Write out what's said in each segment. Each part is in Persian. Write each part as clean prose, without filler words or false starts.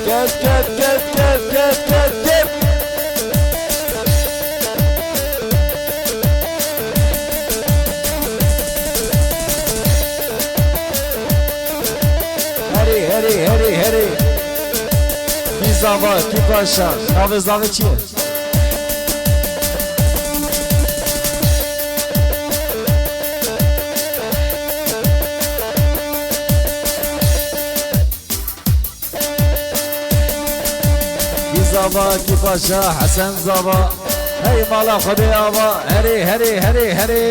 كيف كيف كيف كيف كيف كيف كيف هري هري هري هري کی زاوا کی پاشا ناو زاوه چیه زاوا کی پاشا حسن زاوا هی مالا خودی آوا هری هری هری هری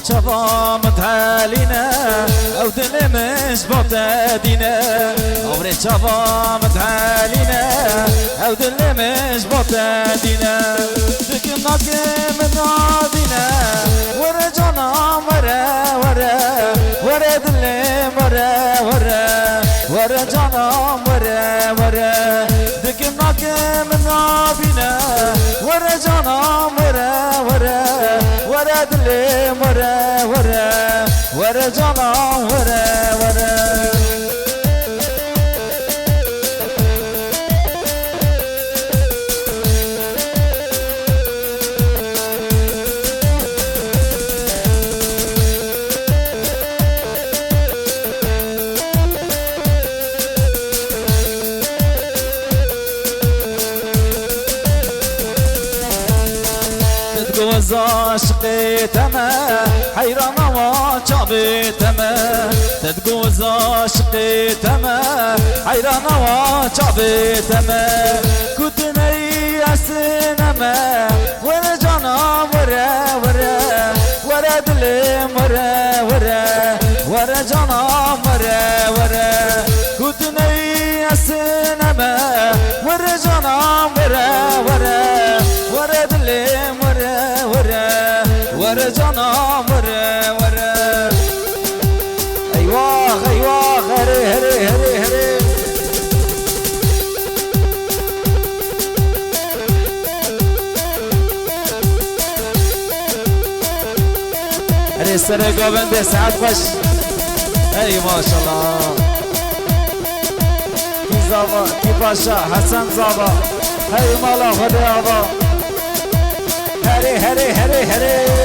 شباب متعالينا او دلمش بطادينا عمري شباب متعالينا او دلمش بطادينا دكناك من عادينا ورجعنا ورا ورا ورا دلم ورا ورا ورجعنا ورا ورا دكناك من عادينا ورجعنا ورا ورا ورا دلم ورا ورا ورجعنا ورا ورا تتجوز عشقتما حيرانة وشعبتما تتجوز عشقتما حيرانة وشعبتما كنت نري السينما ورجعنا ورا ورا ورا دلم ورا ورا ورجعنا ورا ورا كنت نري السينما ورجعنا ورا ورا ورا دلم ورا ورا ورجعنا ورا ورا ايوه ايوه هري هري هري هري هري سر گوبند سعد خوش اي ما شاء الله کی زاوا کی پاشا حسن زاوا هي مالا خدي آوا هري هري هري هري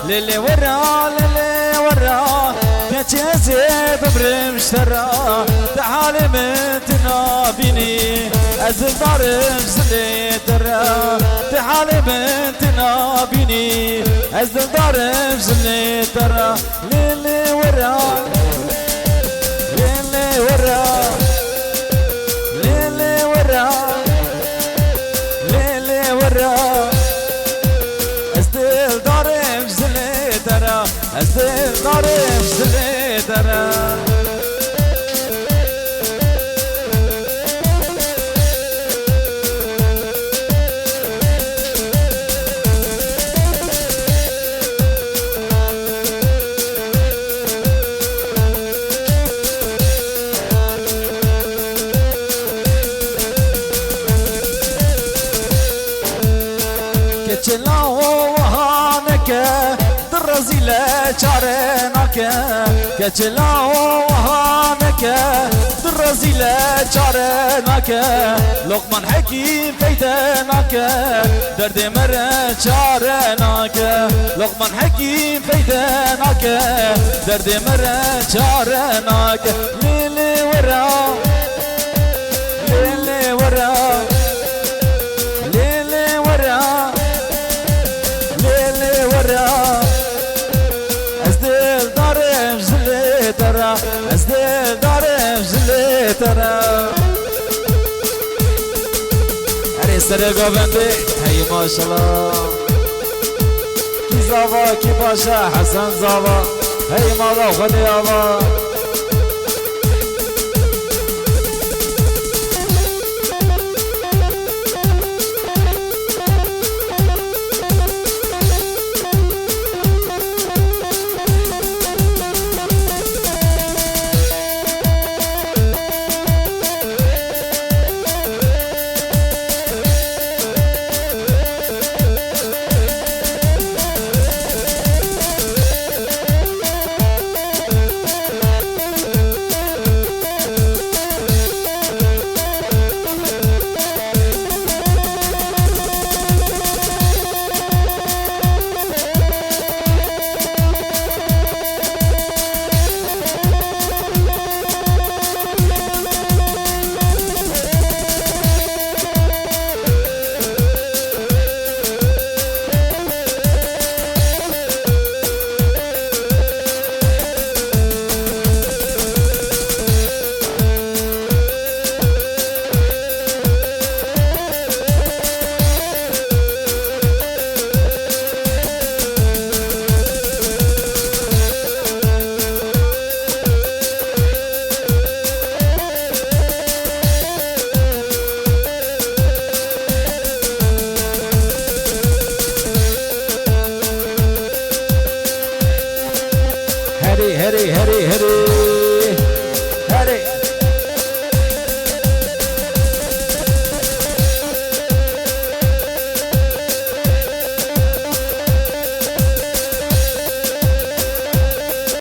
للي ورا للي ورا كتيزي ببرمش ترى تعالي بنتنا بيني ازل ضارب زلي ترى تعالي بنتنا بيني ازل ضارب زلي ترى للي ورا للي ورا للي ورا للي ورا از دل دارم زلی درم چلا وهانك درزيل چارناك كچلا وهانك درزيل چارناك لقمان حكيم فيدناك درد مر چارناك لقمان حكيم فيدناك درد مر چارناك ليلي ورا ليلي ورا ليلي ورا از دل دارم زلی ترا از دل دارم زلی ترا هری سر گوونده هی ماشالله کی زاوا کی باشه حسن زاوا هی مالا خودی آوا